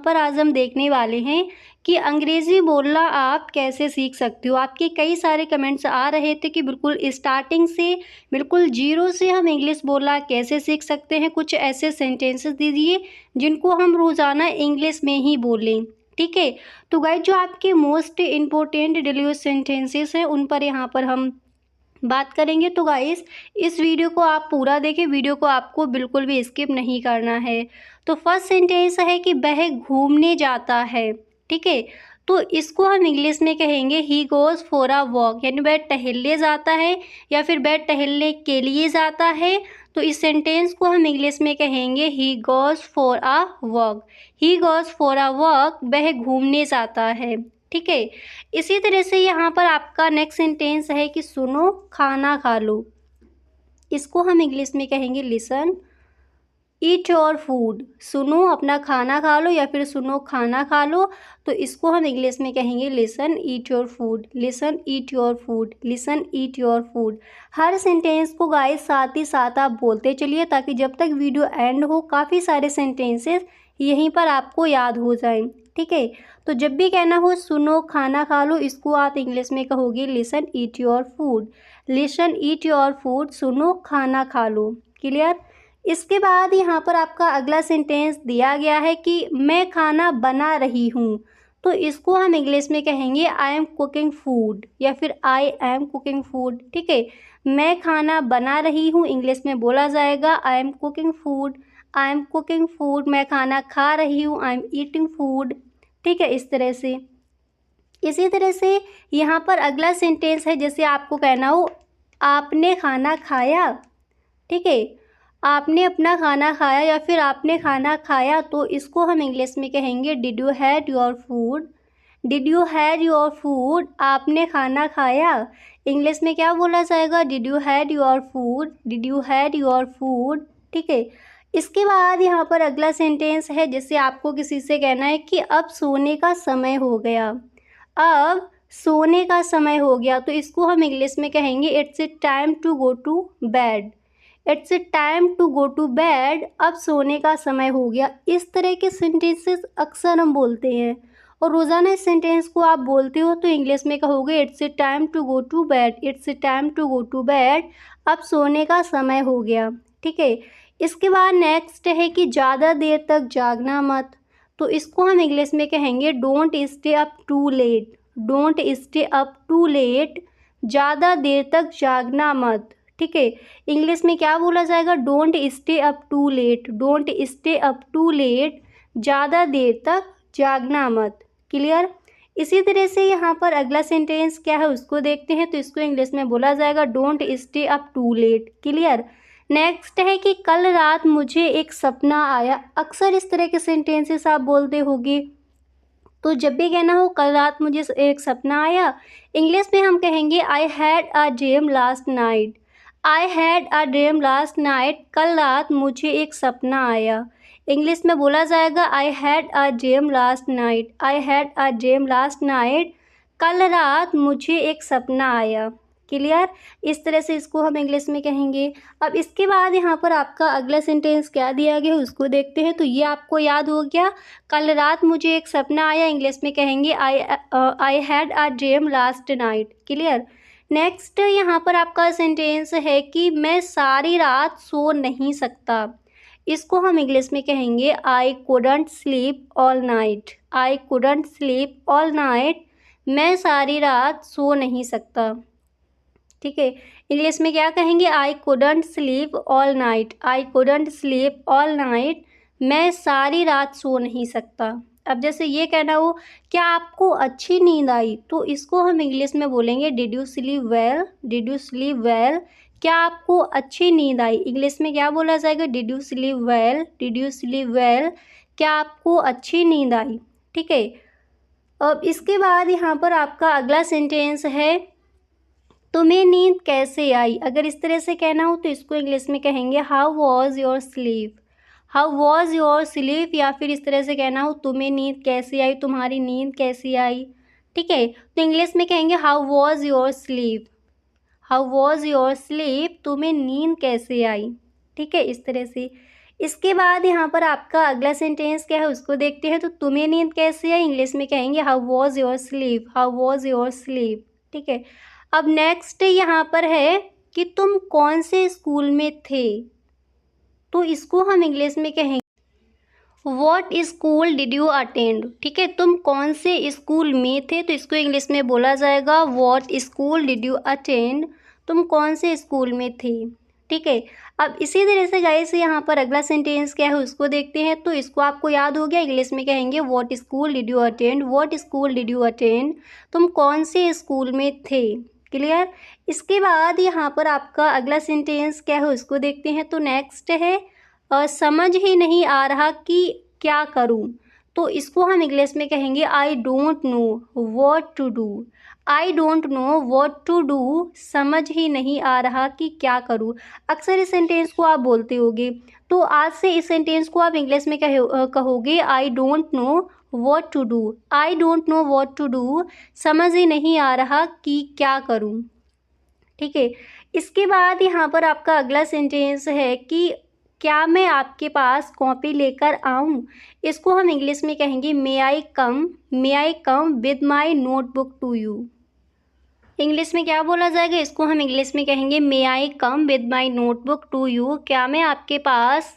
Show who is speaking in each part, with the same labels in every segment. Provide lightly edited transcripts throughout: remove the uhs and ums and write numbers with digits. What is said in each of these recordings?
Speaker 1: पर आज हम देखने वाले हैं कि अंग्रेज़ी बोलना आप कैसे सीख सकते हो। आपके कई सारे कमेंट्स आ रहे थे कि बिल्कुल स्टार्टिंग से, बिल्कुल ज़ीरो से हम इंग्लिश बोलना कैसे सीख सकते हैं। कुछ ऐसे सेंटेंसेस दीजिए जिनको हम रोज़ाना इंग्लिश में ही बोलें, ठीक है। तो गाइस, जो आपके most important daily use sentences हैं उन पर यहाँ पर हम बात करेंगे। तो गाइस, इस वीडियो को आप पूरा देखें, वीडियो को आपको बिल्कुल भी स्किप नहीं करना है। तो फर्स्ट सेंटेंस है कि वह घूमने जाता है, ठीक है। तो इसको हम इंग्लिश में कहेंगे he goes for a walk, यानी वह टहलने जाता है या फिर वह टहलने के लिए जाता है। तो इस सेंटेंस को हम इंग्लिश में कहेंगे he goes for a walk. He goes for a walk, वह घूमने जाता है, ठीक है। इसी तरह से यहाँ पर आपका नेक्स्ट सेंटेंस है कि सुनो खाना खा लो। इसको हम इंग्लिश में कहेंगे लिसन ईट योर फूड। सुनो अपना खाना खा लो या फिर सुनो खाना खा लो। तो इसको हम इंग्लिश में कहेंगे listen eat your food, listen eat your food, listen eat your food. Her sentence को गाइस साथ ही साथ आप बोलते चलिए ताकि जब तक वीडियो एंड हो काफ़ी सारे सेंटेंसेस यहीं पर आपको याद हो जाएं, ठीक है। तो जब भी कहना हो सुनो खाना खा लो, इसको आप इंग्लिश में कहोगे listen eat your food, listen eat your food, सुनो खाना खा लो। क्लियर। इसके बाद यहाँ पर आपका अगला सेंटेंस दिया गया है कि मैं खाना बना रही हूँ। तो इसको हम इंग्लिश में कहेंगे आई एम कुकिंग फूड या फिर आई एम कुकिंग फूड, ठीक है। मैं खाना बना रही हूँ, इंग्लिश में बोला जाएगा I am cooking food, I am cooking food. मैं खाना खा रही हूँ, आई एम ईटिंग फूड, ठीक है। इस तरह से, इसी तरह से यहाँ पर अगला सेंटेंस है जैसे आपको कहना हो आपने खाना खाया, ठीक है। आपने अपना खाना खाया या फिर आपने खाना खाया। तो इसको हम इंग्लिश में कहेंगे did you had your food, did you had your food. आपने खाना खाया, इंग्लिश में क्या बोला जाएगा did you had your food, did you had your food, ठीक है। इसके बाद यहाँ पर अगला सेंटेंस है जैसे आपको किसी से कहना है कि अब सोने का समय हो गया, अब सोने का समय हो गया। तो इसको हम इंग्लिश में कहेंगे it's time to go to bed, it's time to go to bed. अब सोने का समय हो गया। इस तरह के सेंटेंसेस अक्सर हम बोलते हैं और रोज़ाना इस सेंटेंस को आप बोलते हो तो इंग्लिश में कहोगे it's time to go to bed, it's time to go to bed. अब सोने का समय हो गया, ठीक है। इसके बाद नेक्स्ट है कि ज़्यादा देर तक जागना मत। तो इसको हम इंग्लिश में कहेंगे don't stay up too late, don't stay up too late. ज़्यादा देर तक जागना मत, ठीक है। इंग्लिश में क्या बोला जाएगा don't stay up too late, don't stay up too late. ज़्यादा देर तक जागना मत। क्लियर। इसी तरह से यहाँ पर अगला सेंटेंस क्या है उसको देखते हैं। तो इसको इंग्लिश में बोला जाएगा don't stay up too late. Clear. Next है कि कल रात मुझे एक सपना आया। अक्सर इस तरह के सेंटेंसेस आप बोलते होगे। तो जब भी कहना हो कल रात मुझे एक सपना आया, इंग्लिश में हम कहेंगे I had a dream last night, I had a dream last night. कल रात मुझे एक सपना आया, इंग्लिश में बोला जाएगा I had a dream last night, I had a dream last night. कल रात मुझे एक सपना आया। क्लियर। इस तरह से इसको हम इंग्लिश में कहेंगे। अब इसके बाद यहाँ पर आपका अगला सेंटेंस क्या दिया गया है उसको देखते हैं। तो ये आपको याद हो गया, कल रात मुझे एक सपना आया, इंग्लिश में कहेंगे I had a dream last night. Clear. Next यहाँ पर आपका सेंटेंस है कि मैं सारी रात सो नहीं सकता। इसको हम इंग्लिश में कहेंगे I couldn't sleep all night, I couldn't sleep all night. मैं सारी रात सो नहीं सकता, ठीक है। इंग्लिश में क्या कहेंगे I couldn't sleep all night, I couldn't sleep all night. मैं सारी रात सो नहीं सकता। अब जैसे ये कहना हो क्या आपको अच्छी नींद आई, तो इसको हम इंग्लिश में बोलेंगे did you sleep well, did you sleep well. क्या आपको अच्छी नींद आई, इंग्लिश में क्या बोला जाएगा did you sleep well, did you sleep well. क्या आपको अच्छी नींद आई, ठीक है। अब इसके बाद यहाँ पर आपका अगला सेंटेंस है तुम्हें नींद कैसे आई। अगर इस तरह से कहना हो तो इसको इंग्लिश में कहेंगे how was your sleep, how was your sleep. या फिर इस तरह से कहना हो तुम्हें नींद कैसी आई, तुम्हारी नींद कैसी आई, ठीक है। तो इंग्लिश में कहेंगे how was your sleep, how was your sleep. तुम्हें नींद कैसे आई, ठीक है। इस तरह से इसके बाद यहाँ पर आपका अगला सेंटेंस क्या है उसको देखते हैं। तो तुम्हें नींद कैसी है, इंग्लिश में कहेंगे how was your sleep, how was your sleep. ठीक है, अब नेक्स्ट यहाँ पर है कि तुम कौन से स्कूल में थे, तो इसको हम इंग्लिश में कहेंगे what school did you attend. ठीक है, तुम कौन से स्कूल में थे, तो इसको इंग्लिश में बोला जाएगा what school did you attend, तुम कौन से स्कूल में थे। ठीक है, अब इसी तरह से गाइस यहाँ पर अगला सेंटेंस क्या है उसको देखते हैं। तो इसको आपको याद हो गया, इंग्लिश में कहेंगे what school did you attend, what school did you attend, तुम कौन से स्कूल में थे। क्लियर। इसके बाद यहाँ पर आपका अगला सेंटेंस क्या है उसको देखते हैं। तो नेक्स्ट है समझ ही नहीं आ रहा कि क्या करूं, तो इसको हम इंग्लिश में कहेंगे I don't know what to do, I don't know what to do, समझ ही नहीं आ रहा कि क्या करूं। अक्सर इस सेंटेंस को आप बोलते होगे, तो आज से इस सेंटेंस को आप इंग्लिश में कहोगे I don't know what to do, I don't know what to do, समझ ही नहीं आ रहा कि क्या करूं। ठीक है, इसके बाद यहाँ पर आपका अगला सेंटेंस है कि क्या मैं आपके पास कॉपी लेकर आऊँ, इसको हम इंग्लिश में कहेंगे may I come with my notebook to you. English में क्या बोला जाएगा, इसको हम इंग्लिश में कहेंगे may I come with my notebook to you, क्या मैं आपके पास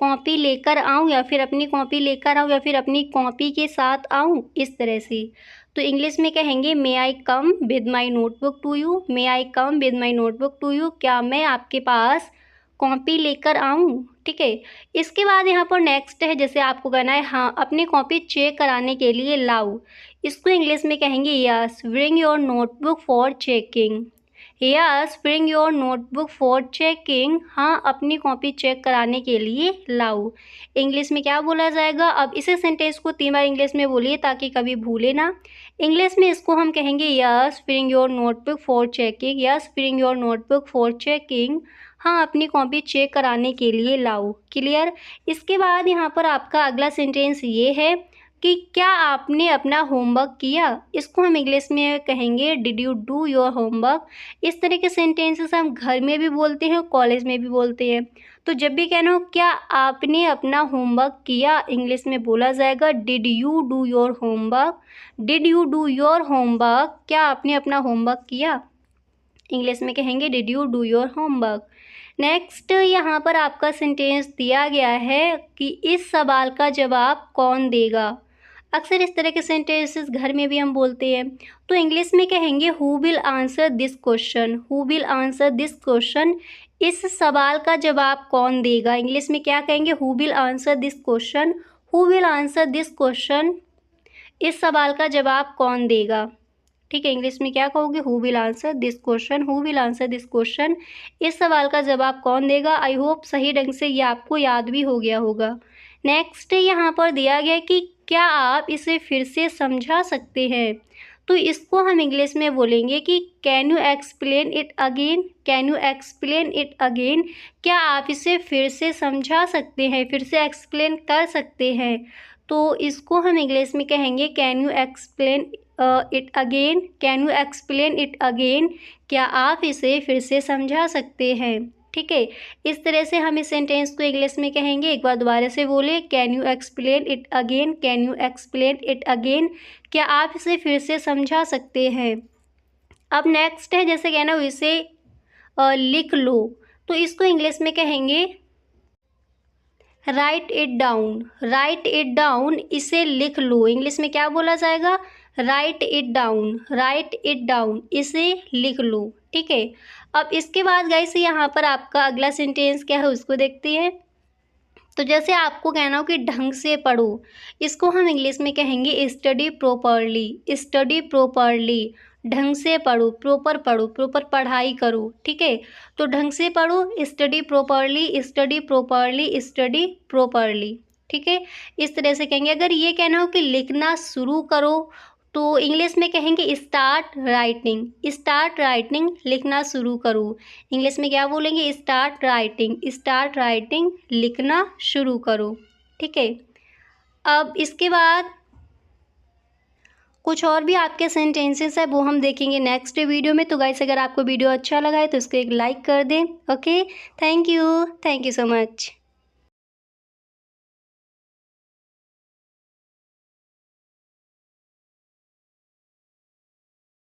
Speaker 1: कॉपी लेकर आऊँ या फिर अपनी कॉपी लेकर आऊँ या फिर अपनी कॉपी के साथ आऊँ, इस तरह से। तो इंग्लिश में कहेंगे may I come with my notebook to you, may I come with my notebook to you, क्या मैं आपके पास कॉपी लेकर आऊँ। ठीक है, इसके बाद यहाँ पर नेक्स्ट है, जैसे आपको कहना है हाँ अपनी कॉपी चेक कराने के लिए लाओ, इसको इंग्लिश में कहेंगे yes bring your notebook for checking, yes bring your notebook for checking, हाँ अपनी कॉपी चेक कराने के लिए लाओ। इंग्लिश में क्या बोला जाएगा, अब इसे सेंटेंस को 3 बार इंग्लिश में बोलिए ताकि कभी भूले ना। इंग्लिश में इसको हम कहेंगे yes bring your notebook for checking, yes bring your notebook for checking, हाँ अपनी कॉपी चेक कराने के लिए लाओ। क्लियर। इसके बाद यहाँ पर आपका अगला सेंटेंस ये है कि क्या आपने अपना होमवर्क किया, इसको हम इंग्लिश में कहेंगे did you do your homework. इस तरह के सेंटेंसेस हम घर में भी बोलते हैं, कॉलेज में भी बोलते हैं। तो जब भी कहना हो क्या आपने अपना होमवर्क किया, इंग्लिश में बोला जाएगा did you do your homework, did you do your homework, क्या आपने अपना होमवर्क किया, इंग्लिश में कहेंगे did you do your homework. Next यहाँ पर आपका सेंटेंस दिया गया है कि इस सवाल का जवाब कौन देगा। अक्सर इस तरह के सेंटेंसेस घर में भी हम बोलते हैं, तो इंग्लिश में कहेंगे who will answer this question, who will answer this question, इस सवाल का जवाब कौन देगा। इंग्लिश में क्या कहेंगे who will answer this question, who will answer this question, इस सवाल का जवाब कौन देगा। ठीक है, इंग्लिश में क्या कहोगे who will answer this question, who will answer this question, इस सवाल का जवाब कौन देगा। आई होप सही ढंग से ये आपको याद भी हो गया होगा। नेक्स्ट यहाँ पर दिया गया कि क्या आप इसे फिर से समझा सकते हैं, तो इसको हम इंग्लिश में बोलेंगे कि can you explain it again, can you explain it again, क्या आप इसे फिर से समझा सकते हैं, फिर से एक्सप्लेन कर सकते हैं। तो इसको हम इंग्लिश में कहेंगे can you explain it again, can you explain it again, क्या आप इसे फिर से समझा सकते हैं। ठीक है, इस तरह से हम इस सेंटेंस को इंग्लिश में कहेंगे। एक बार दोबारा से बोले can you explain it again, can you explain it again, क्या आप इसे फिर से समझा सकते हैं। अब नेक्स्ट है जैसे कहना हो इसे लिख लो, तो इसको इंग्लिश में कहेंगे right it down, right it down, इसे लिख लो। इंग्लिश में क्या बोला जाएगा right it down, right it down, इसे लिख लो। ठीक है, अब इसके बाद गाइस यहाँ पर आपका अगला सेंटेंस क्या है उसको देखते हैं। तो जैसे आपको कहना हो कि ढंग से पढ़ो, इसको हम इंग्लिश में कहेंगे स्टडी प्रॉपरली, स्टडी प्रॉपरली, ढंग से पढ़ो, प्रॉपर पढ़ाई करो। ठीक है, तो ढंग से पढ़ो, study properly, study properly, study properly. ठीक है, इस तरह से कहेंगे। अगर ये कहना हो कि लिखना शुरू करो, तो इंग्लिश में कहेंगे स्टार्ट राइटिंग, स्टार्ट राइटिंग, लिखना शुरू करो। इंग्लिश में क्या बोलेंगे स्टार्ट राइटिंग, स्टार्ट राइटिंग, लिखना शुरू करो। ठीक है, अब इसके बाद कुछ और भी आपके सेंटेंसेस है वो हम देखेंगे नेक्स्ट वीडियो में। तो गाइस अगर आपको वीडियो अच्छा लगा है तो इसको एक लाइक कर दें। Okay, thank you so much.